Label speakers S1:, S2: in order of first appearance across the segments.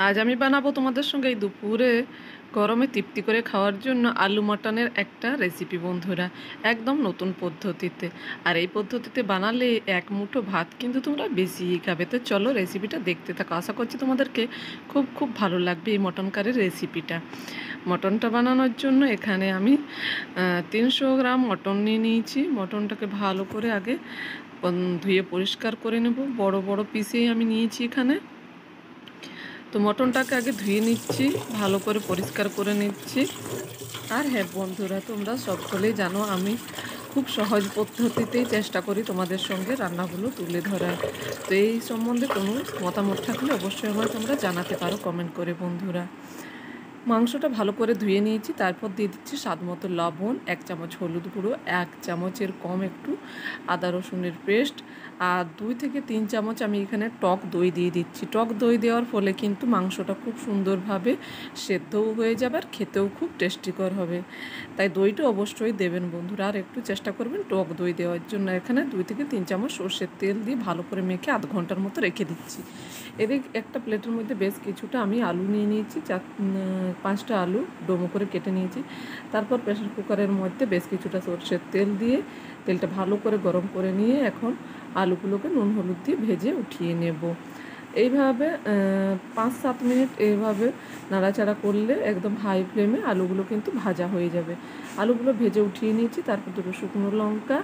S1: আজ আমি বানাবো তোমাদের সঙ্গে এই দুপুরে গরমে তৃপ্তি করে খাওয়ার জন্য আলু মটনের একটা রেসিপি বন্ধুরা, একদম নতুন পদ্ধতিতে। আর এই পদ্ধতিতে বানালে এক মুঠো ভাত কিন্তু তোমরা বেশিই খাবে। তো চলো রেসিপিটা দেখতে থাকো, আশা করছি তোমাদেরকে খুব খুব ভালো লাগবে এই মটন কারির রেসিপিটা। মটনটা বানানোর জন্য এখানে আমি 300 গ্রাম মটন নিয়ে নিয়েছি। মটনটাকে ভালো করে আগে ধুয়ে পরিষ্কার করে নেব। বড় বড় পিসেই আমি নিয়েছি এখানে। তো মটনটাকে আগে ধুয়ে নিচ্ছি, ভালো করে পরিষ্কার করে নিচ্ছি। আর হ্যাঁ বন্ধুরা, তোমরা সকলেই জানো আমি খুব সহজ পদ্ধতিতেই চেষ্টা করি তোমাদের সঙ্গে রান্নাগুলো তুলে ধরার। তো এই সম্বন্ধে কোনো মতামত থাকলে অবশ্যই আমাকে তোমরা জানাতে পারো কমেন্ট করে বন্ধুরা। মাংসটা ভালো করে ধুয়ে নিয়েছি, তারপর দিয়ে দিচ্ছি স্বাদ মতো লবণ, 1 চামচ হলুদ গুঁড়ো, 1 চামচের কম একটু আদা রসুনের পেস্ট, আর 2 থেকে 3 চামচ আমি এখানে টক দই দিয়ে দিচ্ছি। টক দই দেওয়ার ফলে কিন্তু মাংসটা খুব সুন্দরভাবে সেদ্ধও হয়ে যাবে আর খেতেও খুব টেস্টিকর হবে। তাই দইটা অবশ্যই দেবেন বন্ধুরা, আর একটু চেষ্টা করবেন টক দই দেওয়ার জন্য। এখানে 2 থেকে 3 চামচ সর্ষের তেল দিয়ে ভালো করে মেখে আধ ঘন্টার মতো রেখে দিচ্ছি। এদিকে একটা প্লেটের মধ্যে বেশ কিছুটা আমি আলু নিয়ে নিয়েছি, 5টা আলু ডোমো করে কেটে নিয়েছি। তারপর প্রেসার কুকারের মধ্যে বেশ কিছুটা সর্ষের তেল দিয়ে তেলটা ভালো করে গরম করে নিয়ে এখন আলুগুলোকে নুন হলুদ দিয়ে ভেজে উঠিয়ে নেব। এইভাবে 5-7 মিনিট এইভাবে নাড়াচাড়া করলে একদম হাই ফ্লেমে আলুগুলো কিন্তু ভাজা হয়ে যাবে। আলুগুলো ভেজে উঠিয়ে নিয়েছি, তারপর 2টো শুকনো লঙ্কা,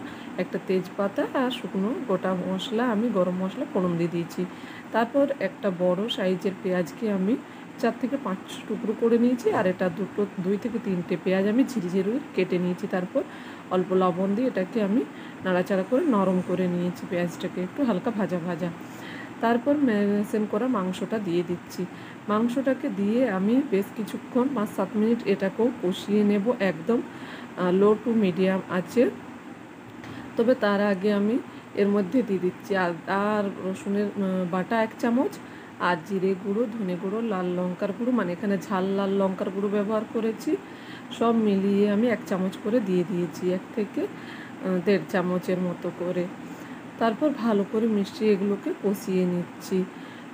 S1: একটা তেজপাতা আর শুকনো গোটা মশলা, আমি গরম মশলা ফোড়ন দিয়ে দিয়েছি। তারপর একটা বড় সাইজের পেঁয়াজকে আমি 4 থেকে 5 টুকরো করে নিয়েছি, আর এটা 2 থেকে 3টে পেঁয়াজ আমি ঝিরিঝিরি কেটে নিয়েছি। তারপর অল্প লবণ দিয়ে এটাকে আমি নাড়াচাড়া করে নরম করে নিয়েছি, পেঁয়াজটাকে একটু হালকা ভাজা ভাজা। তারপর ম্যারিনেশন করা মাংসটা দিয়ে দিচ্ছি। মাংসটাকে দিয়ে আমি বেশ কিছুক্ষণ 5-7 মিনিট এটাকেও কষিয়ে নেব একদম লো টু মিডিয়াম আছে। তবে তার আগে আমি এর মধ্যে দিয়ে দিচ্ছি আর রসুনের বাটা 1 চামচ, আর জিরে গুঁড়ো, ধনে গুঁড়ো, লাল লঙ্কার গুঁড়ো, মানে এখানে ঝাল লাল লঙ্কার গুঁড়ো ব্যবহার করেছি। সব মিলিয়ে আমি 1 চামচ করে দিয়ে দিয়েছি, 1 থেকে 1.5 চামচের মতো করে। তারপর ভালো করে মিশিয়ে এগুলোকে কষিয়ে নিচ্ছি।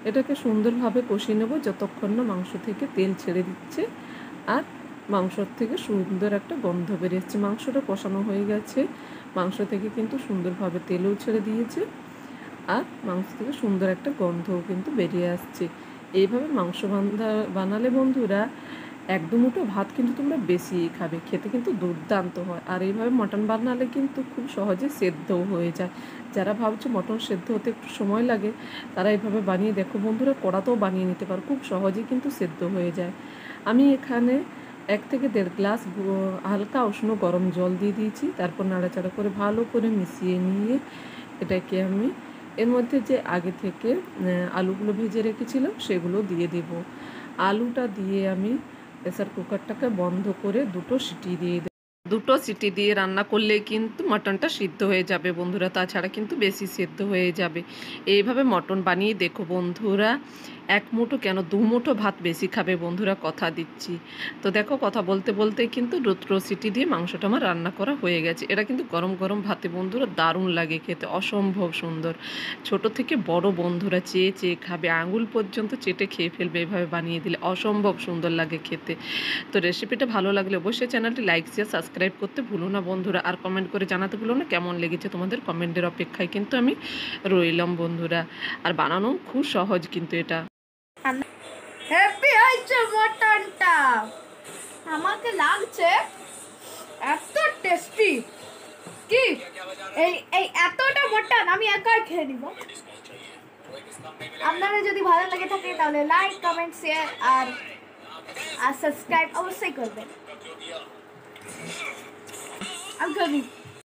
S1: এটাকে সুন্দরভাবে কষিয়ে নেব যতক্ষণ না মাংস থেকে তেল ছেড়ে দিচ্ছে আর মাংসর থেকে সুন্দর একটা গন্ধ বেরিয়েছে। মাংসটা কষানো হয়ে গেছে, মাংস থেকে কিন্তু সুন্দরভাবে তেলও ছেড়ে দিয়েছে আর মাংস থেকে সুন্দর একটা গন্ধও কিন্তু বেরিয়ে আসছে। এইভাবে মাংস বানালে বন্ধুরা 1-2 মুঠো ভাত কিন্তু তোমরা বেশিই খাবে, খেতে কিন্তু দুর্দান্ত হয়। আর এইভাবে মটন বানালে কিন্তু খুব সহজে সেদ্ধও হয়ে যায়। যারা ভাবছো মটন সেদ্ধ হতে একটু সময় লাগে, তারা এইভাবে বানিয়ে দেখো বন্ধুরা, কড়াতেও বানিয়ে নিতে পারো, খুব সহজেই কিন্তু সেদ্ধ হয়ে যায়। আমি এখানে 1 থেকে 1.5 গ্লাস হালকা উষ্ণ গরম জল দিয়ে দিয়েছি। তারপর নাড়াচাড়া করে ভালো করে মিশিয়ে নিয়ে এটাকে আমি এর মধ্যে যে আগে থেকে আলুগুলো ভেজে রেখেছিলাম সেগুলো দিয়ে দেব। আলুটা দিয়ে আমি প্রেসার কুকারটাকে বন্ধ করে 2টো সিটি দিয়ে দেব। 2টো সিটি দিয়ে রান্না করলে কিন্তু মটনটা সিদ্ধ হয়ে যাবে বন্ধুরা, তাছাড়া কিন্তু বেশি সেদ্ধ হয়ে যাবে। এইভাবে মটন বানিয়ে দেখো বন্ধুরা, 1 মুঠো কেন 2 মুঠো ভাত বেশি খাবে বন্ধুরা, কথা দিচ্ছি। তো দেখো কথা বলতে বলতে কিন্তু 2টো সিটি দিয়ে মাংসটা আমার রান্না করা হয়ে গেছে। এটা কিন্তু গরম গরম ভাতে বন্ধুরা দারুণ লাগে খেতে, অসম্ভব সুন্দর। ছোট থেকে বড় বন্ধুরা চেয়ে চেয়ে খাবে, আঙুল পর্যন্ত চেটে খেয়ে ফেলবে এভাবে বানিয়ে দিলে, অসম্ভব সুন্দর লাগে খেতে। তো রেসিপিটা ভালো লাগলে অবশ্যই চ্যানেলটি লাইক শেয়ার সাবস্ক্রাইব করতে ভুলো না বন্ধুরা, আর কমেন্ট করে জানাতে ভুলো না কেমন লেগেছে। তোমাদের কমেন্টের অপেক্ষায় কিন্তু আমি রইলাম বন্ধুরা। আর বানানো খুব সহজ কিন্তু এটা।
S2: হ্যাপি হয়েছে মটনটা, আমাকে লাগছে এত টেস্টি কি এই এই এতটা মটন আমি একাই খেয়ে নিব। আপনারা যদি ভালো লাগে থাকে তাহলে লাইক কমেন্ট শেয়ার আর সাবস্ক্রাইব অবশ্যই করবেন। আমি